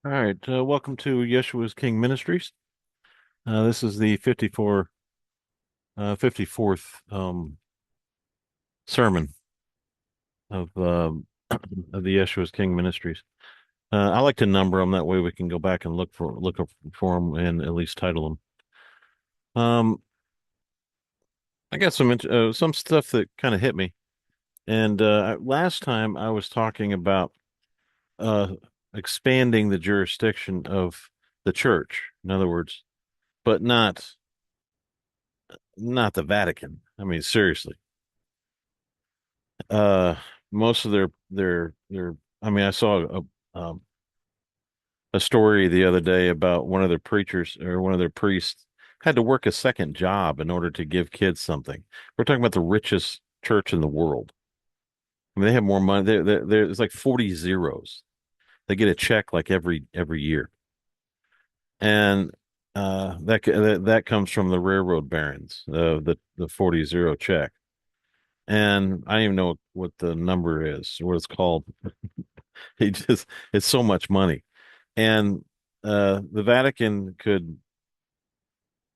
All right, welcome to Yeshua's King Ministries. This is the 54th sermon of of the Yeshua's King Ministries. I like to number them that way we can go back and look up for them and at least title them. Um, I got some stuff that kind of hit me, and last time I was talking about uh expanding the jurisdiction of the church. In other words, but not the Vatican. I mean, seriously. Uh, Most of their. I mean, I saw a story the other day about one of their preachers or one of their priests had to work a second job in order to give kids something. We're talking about the richest church in the world. I mean, they have more money. There's like 40 zeros. They get a check like every year, and that comes from the railroad barons, the 40 check. And I don't even know what the number is, what it's called. He just it's so much money. And the Vatican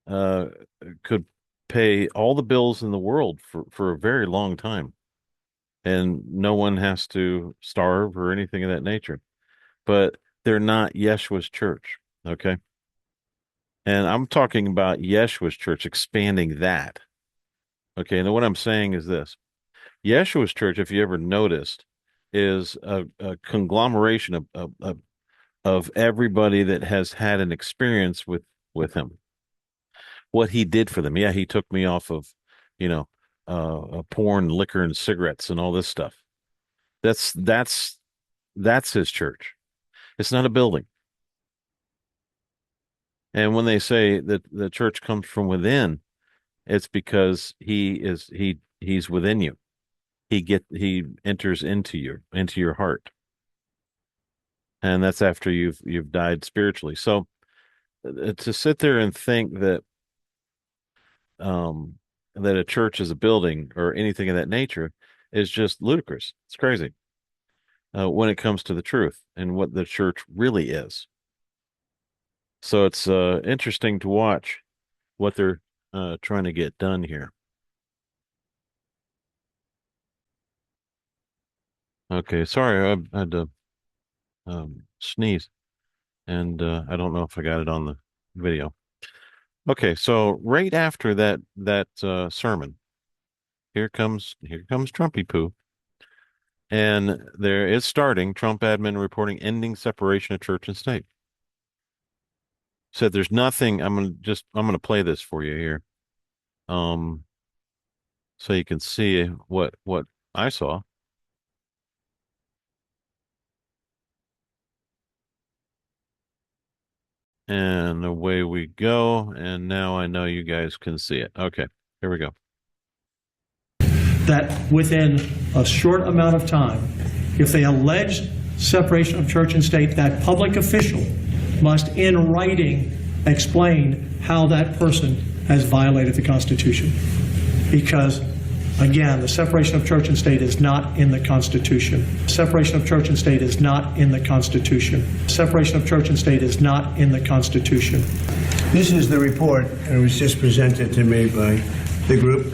uh could pay all the bills in the world for a very long time. And no one has to starve or anything of that nature. But they're not Yeshua's church. Okay. And I'm talking about Yeshua's church, expanding that. Okay. And what I'm saying is this. Yeshua's church, if you ever noticed, is a conglomeration of everybody that has had an experience with him, what he did for them. Yeah, he took me off of, you know, porn, liquor, and cigarettes and all this stuff. That's that's that's his church. It's not a building. And when they say that the church comes from within, it's because he's within you. He enters into your heart, and that's after you've died spiritually. So to sit there and think um, that a church is a building or anything of that nature is just ludicrous. It's crazy when it comes to the truth and what the church really is. So it's interesting to watch what they're trying to get done here. Okay, sorry, I had to sneeze, and I don't know if I got it on the video. Okay, so right after that sermon, here comes Trumpy poo. And there is starting Trump admin reporting ending separation of church and state. Said there's nothing. I'm gonna play this for you here. Um, so you can see what I saw. And away we go. And now I know you guys can see it. Okay, here we go. That within a short amount of time, if they allege separation of church and state, that public official must in writing explain how that person has violated the Constitution. Because, again, the separation of church and state is not in the Constitution. Separation of church and state is not in the Constitution. Separation of church and state is not in the Constitution. This is the report, and it was just presented to me by the group.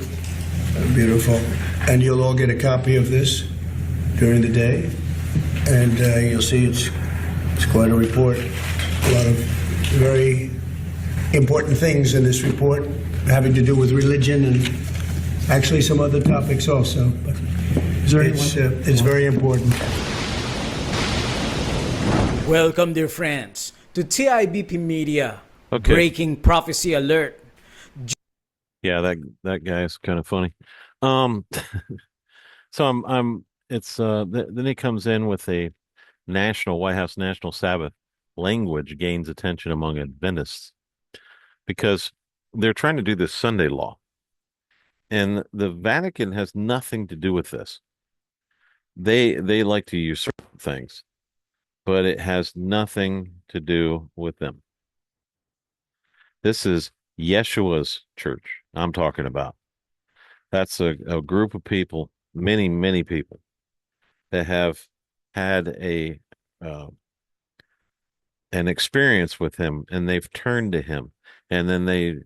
Beautiful. And you'll all get a copy of this during the day. And you'll see it's quite a report. A lot of very important things in this report having to do with religion and actually some other topics also. But it's very important. Welcome, dear friends, to TIBP Media. Okay. Breaking prophecy alert. Yeah, that guy is kind of funny. Um, so I'm it's then he comes in with a White House National Sabbath language gains attention among Adventists because they're trying to do this Sunday law. And the Vatican has nothing to do with this. They like to usurp things, but it has nothing to do with them. This is Yeshua's church I'm talking about. That's a group of people, many people, that have had uh, an experience with him, and they've turned to him, and then they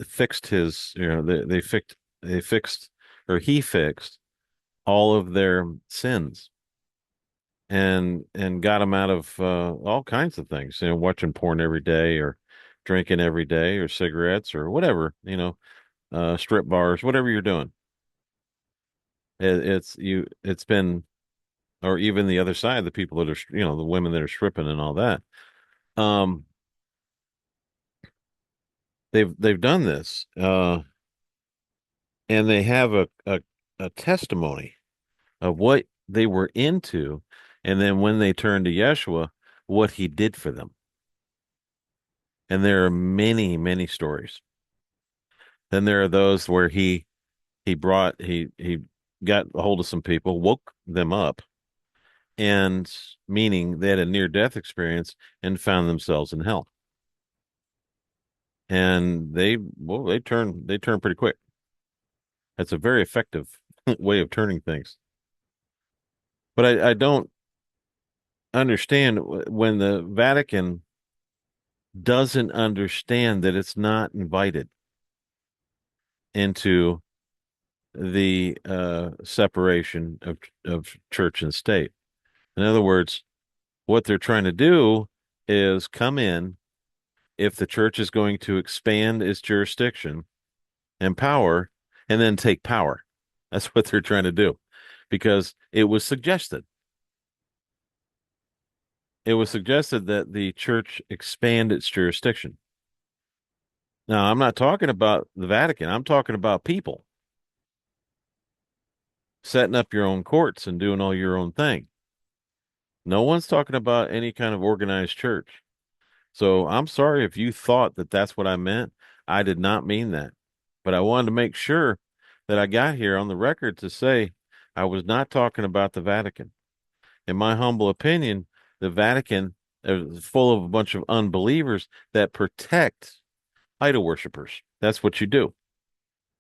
fixed his, they fixed or he fixed all of their sins and got them out of all kinds of things, watching porn every day or drinking every day or cigarettes or whatever, strip bars, whatever you're doing. It's been, or even the other side, the people that are, the women that are stripping and all that. Um, they've done this, and they have a testimony of what they were into, and then when they turned to Yeshua, what he did for them. And there are many, many stories. Then there are those where he got a hold of some people, woke them up, and meaning they had a near death experience and found themselves in hell. And they turn pretty quick. That's a very effective way of turning things. But I don't understand when the Vatican doesn't understand that it's not invited into the separation of church and state. In other words, what they're trying to do is come in if the church is going to expand its jurisdiction and power and then take power. That's what they're trying to do because it was suggested. It was suggested that the church expand its jurisdiction. Now, I'm not talking about the Vatican. I'm talking about people setting up your own courts and doing all your own thing. No one's talking about any kind of organized church. So I'm sorry if you thought that that's what I meant. I did not mean that. But I wanted to make sure that I got here on the record to say I was not talking about the Vatican. In my humble opinion, the Vatican is full of a bunch of unbelievers that protect idol worshipers. That's what you do.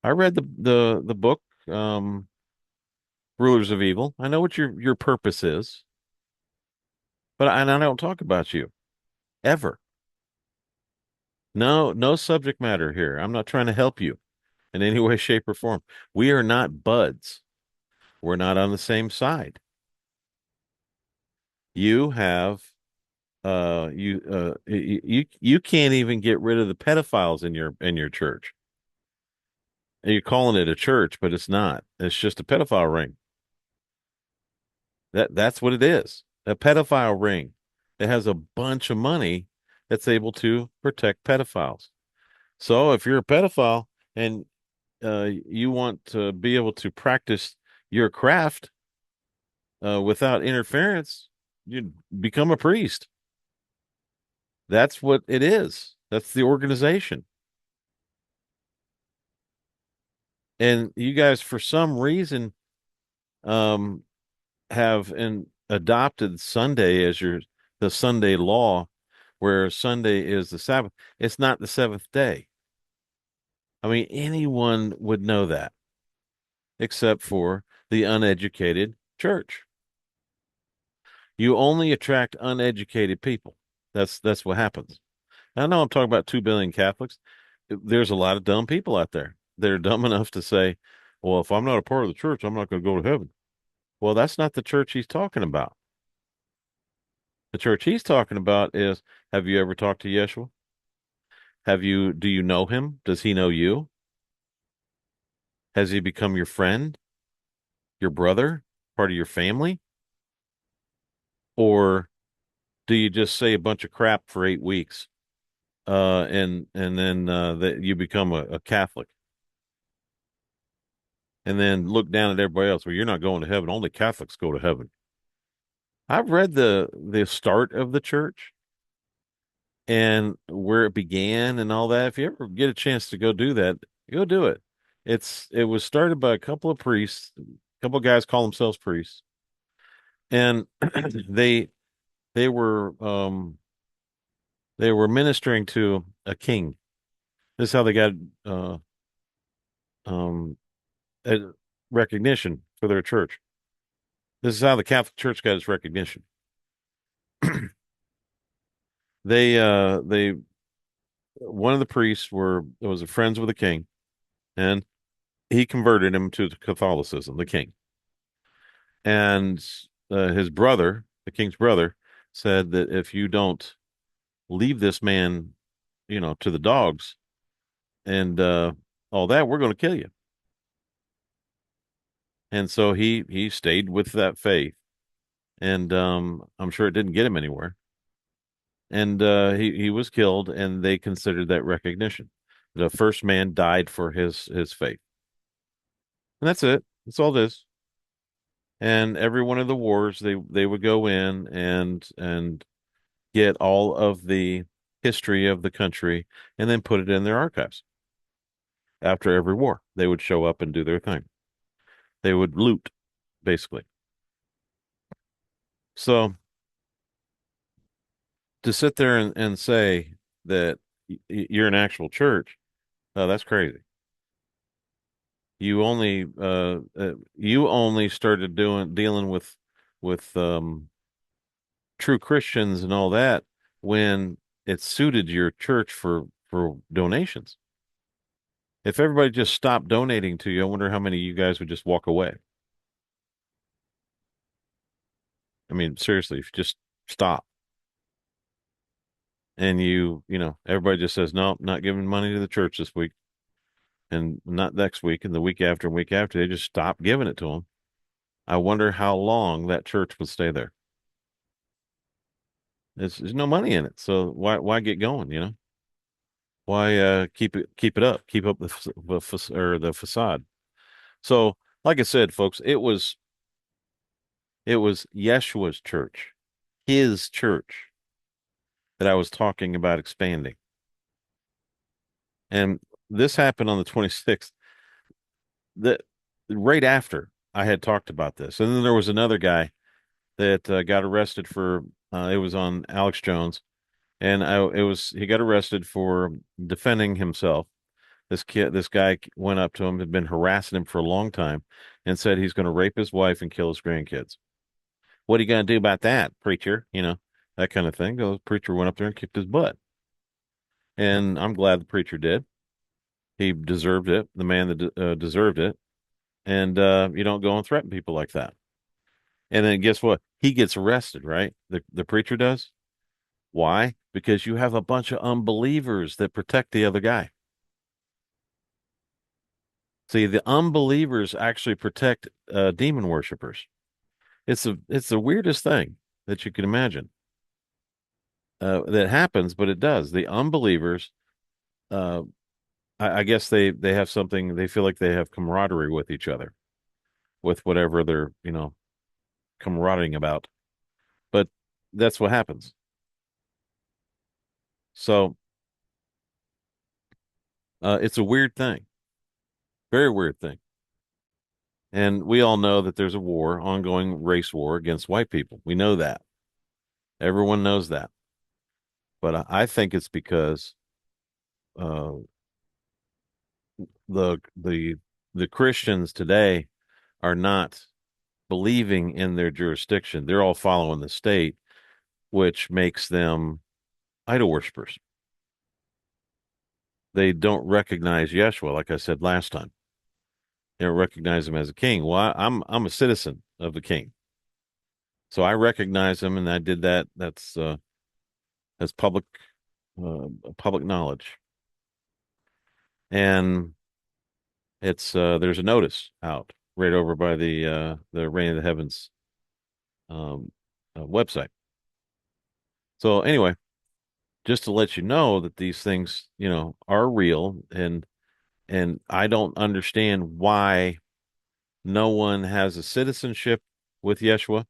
I read the book, Rulers of Evil. I know what your purpose is, but I don't talk about you ever. No, no subject matter here. I'm not trying to help you in any way, shape, or form. We are not buds. We're not on the same side. You have you can't even get rid of the pedophiles in your church. And you're calling it a church, but it's not. It's just a pedophile ring. That's what it is. A pedophile ring that has a bunch of money that's able to protect pedophiles. So if you're a pedophile and you want to be able to practice your craft without interference, you become a priest. That's what it is. That's the organization. And you guys, for some reason, um, have adopted Sunday as the Sunday law, where Sunday is the Sabbath. It's not the seventh day. I mean, anyone would know that, except for the uneducated church. You only attract uneducated people. That's what happens. I know I'm talking about 2 billion Catholics. There's a lot of dumb people out there. They're dumb enough to say, well, if I'm not a part of the church, I'm not going to go to heaven. Well, that's not the church he's talking about. The church he's talking about is, have you ever talked to Yeshua? Do you know him? Does he know you? Has he become your friend, your brother, part of your family? Or do you just say a bunch of crap for 8 weeks, and then that you become a Catholic? And then look down at everybody else. Well, you're not going to heaven. Only Catholics go to heaven. I've read the start of the church and where it began and all that. If you ever get a chance to go do that, go do it. It was started by a couple of priests, a couple of guys call themselves priests, and they they were um they were ministering to a king. This is how they got uh um a recognition for their church. This is how the Catholic Church got its recognition. They one of the priests was friends with the king, and he converted him to Catholicism, the king. And his brother, the king's brother, said that if you don't leave this man, to the dogs and all that, we're going to kill you. And so he stayed with that faith, and I'm sure it didn't get him anywhere. And he was killed, and they considered that recognition. The first man died for his faith, and that's it. That's all it is. And every one of the wars, they would go in and get all of the history of the country and then put it in their archives. After every war, they would show up and do their thing. They would loot, basically. So to sit there and say that you're an actual church, that's crazy. You only started dealing with true Christians and all that when it suited your church for donations. If everybody just stopped donating to you, I wonder how many of you guys would just walk away. I mean, seriously, if you just stop and everybody just says, no, not giving money to the church this week and not next week and the week after and week after, they just stop giving it to them. I wonder how long that church would stay there. There's no money in it. So why get going? Why keep it up, keep up the facade. So, like I said, folks, it was Yeshua's church, his church that I was talking about expanding. And this happened on the 26th, that right after I had talked about this. And then there was another guy that got arrested for it was on Alex Jones, and he got arrested for defending himself. This guy went up to him, had been harassing him for a long time, and said he's going to rape his wife and kill his grandkids. What are you going to do about that, preacher? That kind of thing. The preacher went up there and kicked his butt. And I'm glad the preacher did. He deserved it, the man that deserved it. And you don't go and threaten people like that. And then guess what? He gets arrested, right? The preacher does. Why? Because you have a bunch of unbelievers that protect the other guy. See, the unbelievers actually protect demon worshipers. It's the weirdest thing that you can imagine that happens, but it does. The unbelievers, uh, I guess they have something. They feel like they have camaraderie with each other, with whatever they're camaraderie about. But that's what happens. So it's a weird thing, very weird thing. And we all know that there's a war, ongoing race war against white people. We know that. Everyone knows that. But I think it's because uh, the Christians today are not believing in their jurisdiction. They're all following the state, which makes them idol worshippers. They don't recognize Yeshua, like I said last time. They don't recognize him as a king. Well, I'm a citizen of the king, so I recognize him, and I did that. That's public knowledge, and there's a notice out right over by the Reign of the Heavens um, website. So anyway, just to let you know that these things, are real, and I don't understand why no one has a citizenship with Yeshua.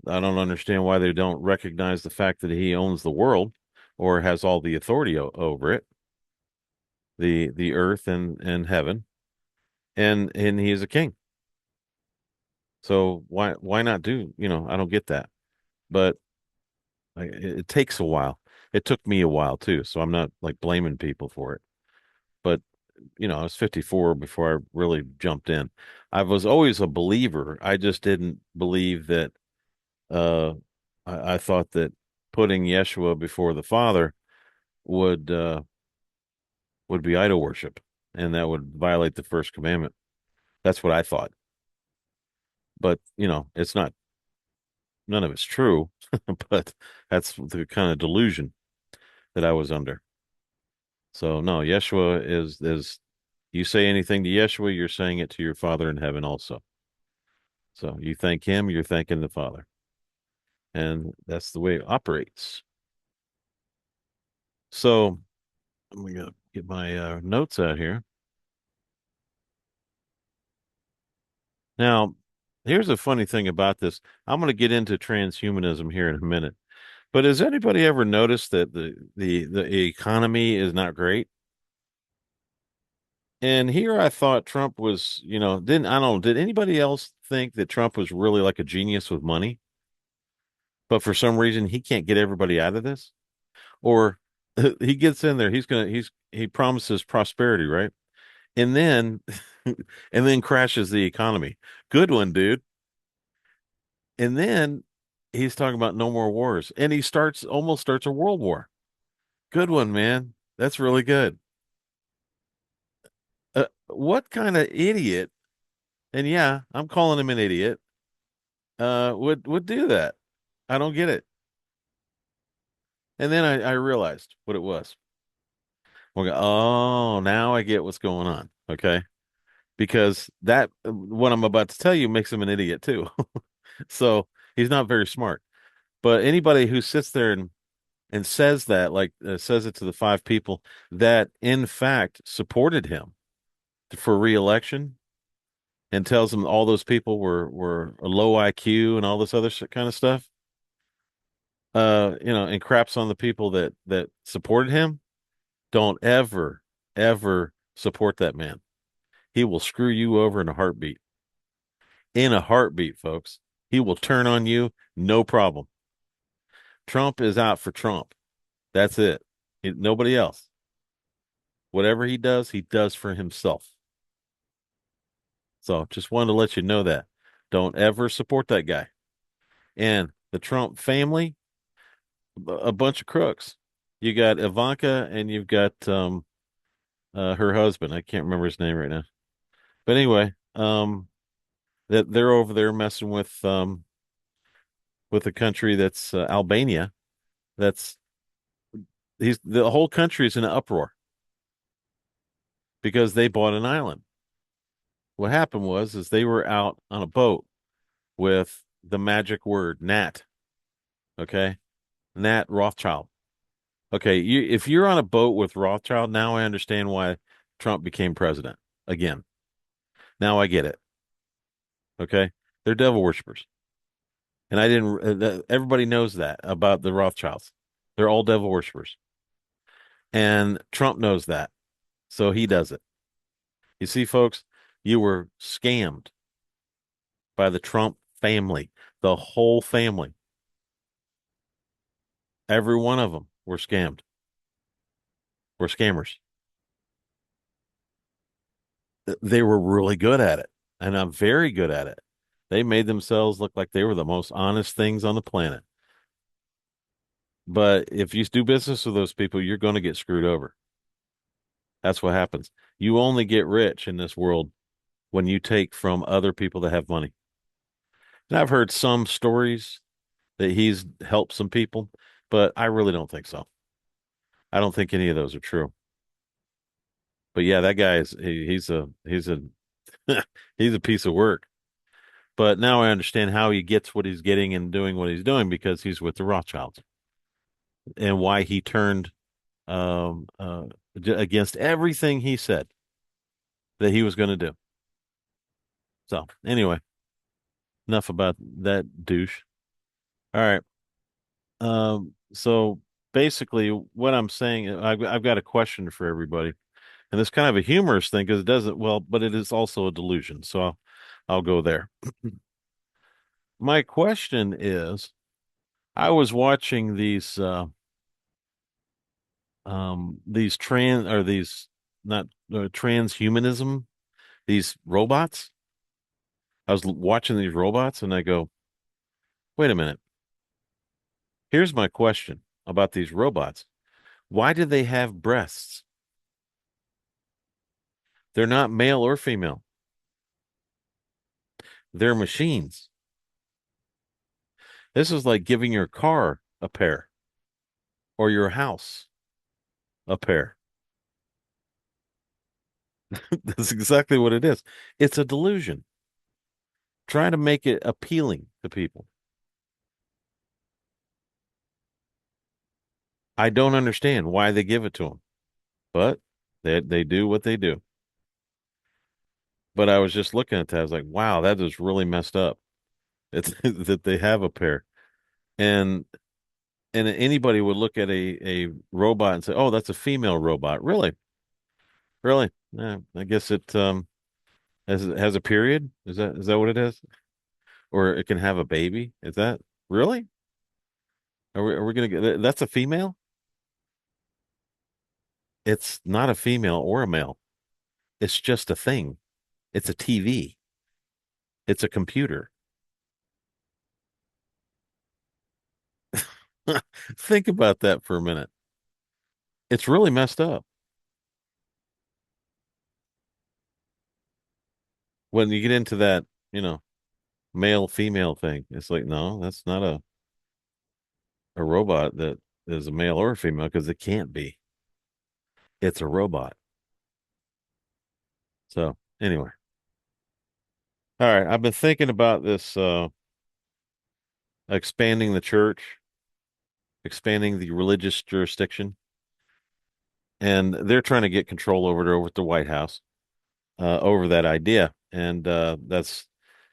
I don't understand why they don't recognize the fact that he owns the world or has all the authority over it, the earth and heaven, and he is a king. So why not do, I don't get that. But it takes a while. It took me a while too, so I'm not like blaming people for it. But I was 54 before I really jumped in. I was always a believer. I just didn't believe that. Uh, I thought that putting Yeshua before the Father would would be idol worship, and that would violate the first commandment. That's what I thought. But, it's not, none of it's true, but that's the kind of delusion that I was under. So no, Yeshua is you say anything to Yeshua, you're saying it to your Father in heaven also. So you thank him, you're thanking the Father. And that's the way it operates. So I'm gonna get my notes out here. Now, here's a funny thing about this. I'm going to get into transhumanism here in a minute. But has anybody ever noticed that the economy is not great? And here I thought Trump was, didn't I don't know, did anybody else think that Trump was really like a genius with money? But for some reason he can't get everybody out of this? Or he gets in there, he promises prosperity, right? And then and then crashes the economy. Good one, dude. And then he's talking about no more wars. And he almost starts a world war. Good one, man. That's really good. What kind of idiot, and yeah, I'm calling him an idiot, would do that? I don't get it. And then I realized what it was. Oh, now I get what's going on. Okay. Because what I'm about to tell you makes him an idiot too. So he's not very smart. But anybody who sits there and says that, like says it to the five people that in fact supported him for reelection and tells them all those people were a low IQ and all this other kind of stuff, and craps on the people that supported him, don't ever support that man. He will screw you over in a heartbeat. In a heartbeat, folks. He will turn on you, no problem. Trump is out for Trump. That's it. Nobody else. Whatever he does for himself. So just wanted to let you know that. Don't ever support that guy. And the Trump family, a bunch of crooks. You got Ivanka and you've got her husband. I can't remember his name right now. But anyway, that they're over there messing with a country that's Albania. That's the whole country is in an uproar because they bought an island. What happened was is they were out on a boat with the magic word Nat. Okay. Nat Rothschild. Okay, if you're on a boat with Rothschild, now I understand why Trump became president again. Now I get it. Okay, they're devil worshippers, and I didn't. Everybody knows that about the Rothschilds. They're all devil worshippers, and Trump knows that, so he does it. You see, folks, you were scammed by the Trump family, the whole family. Every one of them were scammed. Were scammers. They were really good at it, and I'm very good at it. They made themselves look like they were the most honest things on the planet. But if you do business with those people, you're going to get screwed over. That's what happens. You only get rich in this world when you take from other people that have money. And I've heard some stories that he's helped some people, but I really don't think so. I don't think any of those are true. But yeah, that guy he's a he's a piece of work. But now I understand how he gets what he's getting and doing what he's doing because he's with the Rothschilds and why he turned um, uh, against everything he said that he was going to do. So anyway, enough about that douche. All right. So basically, what I'm saying, I've got a question for everybody, and it's kind of a humorous thing because it doesn't well, but it is also a delusion. So I'll go there. My question is, I was watching these trans or these not transhumanism, these robots. I was watching these robots and I go, wait a minute. Here's my question about these robots. Why do they have breasts? They're not male or female. They're machines. This is like giving your car a pair or your house a pair. That's exactly what it is. It's a delusion. Try to make it appealing to people. I don't understand why they give it to them, but they do what they do. But I was just looking at that. I was like, wow, that is really messed up. It's that they have a pair. And anybody would look at a robot and say, "Oh, that's a female robot." Really? Really? Yeah, I guess it has a period. Is that what it is? Or it can have a baby? Is that really? Are we gonna get that's a female? It's not a female or a male. It's just a thing. It's a TV. It's a computer. Think about that for a minute. It's really messed up. When you get into that, you know, male female thing, it's like, no, that's not a robot that is a male or a female because it can't be. It's a robot. So anyway, all right. I've been thinking about this expanding the church, expanding the religious jurisdiction, and they're trying to get control over it over at the White House, over that idea. And that's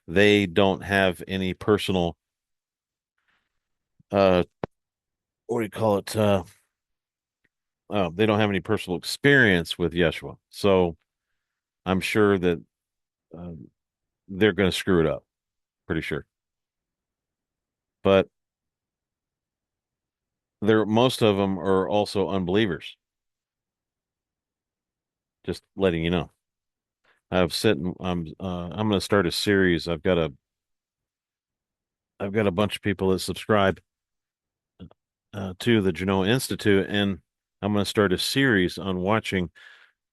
they don't have any personal uh what do you call it? They don't have any personal experience with Yeshua. So I'm sure that uh, they're going to screw it up. Pretty sure. But they're most of them are also unbelievers. Just letting you know. I'm going to start a series. I've got a bunch of people that subscribe to the Genoa Institute, and I'm going to start a series on watching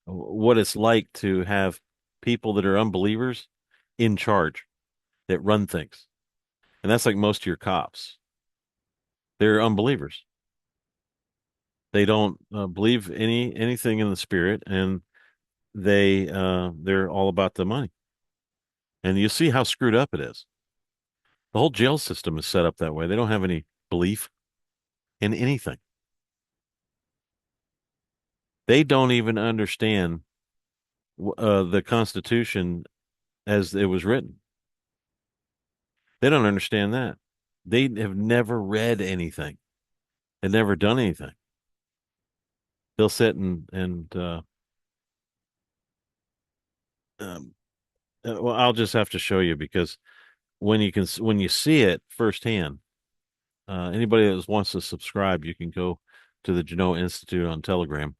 what it's like to have people that are unbelievers in charge that run things. And that's like most of your cops. They're unbelievers. They don't believe anything in the spirit, and they're all about the money. And you see how screwed up it is. The whole jail system is set up that way. They don't have any belief in anything. They don't even understand the Constitution as it was written. They don't understand that. They have never read anything. They've never done anything. They'll sit and um, well, I'll just have to show you because when you see it firsthand, anybody that wants to subscribe, you can go to the Genoa Institute on Telegram,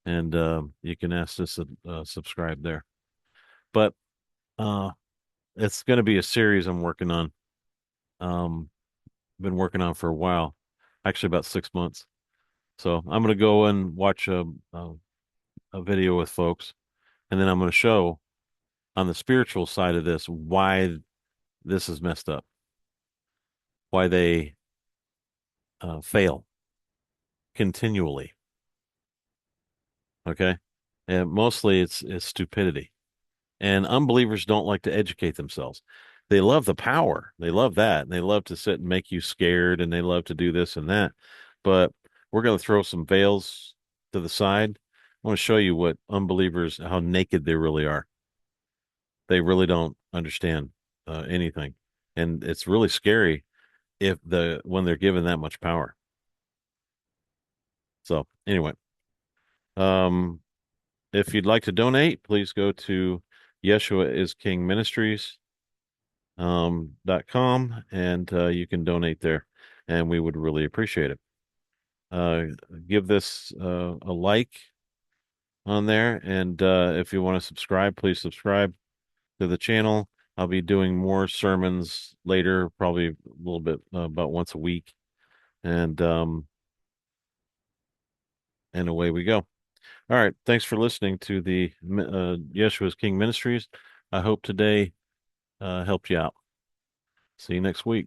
and you can ask us to subscribe there. But uh, it's going to be a series I'm working on. Um, been working on for a while, actually about 6 months. So I'm going to go and watch a video with folks, and then I'm going to show on the spiritual side of this why this is messed up, why they fail continually. Okay, and mostly it's stupidity, and unbelievers don't like to educate themselves. They love the power, they love that, and they love to sit and make you scared, and they love to do this and that. But we're going to throw some veils to the side. I want to show you what unbelievers, how naked they really are. They really don't understand anything, and it's really scary if when they're given that much power. So anyway, um, if you'd like to donate, please go to Yeshua is King Ministries .com, and you can donate there, and we would really appreciate it. Uh, give this a like on there, and if you want to subscribe, please subscribe to the channel. I'll be doing more sermons later, probably a little bit about once a week, and away we go. All right. Thanks for listening to the Yeshua's King Ministries. I hope today helped you out. See you next week.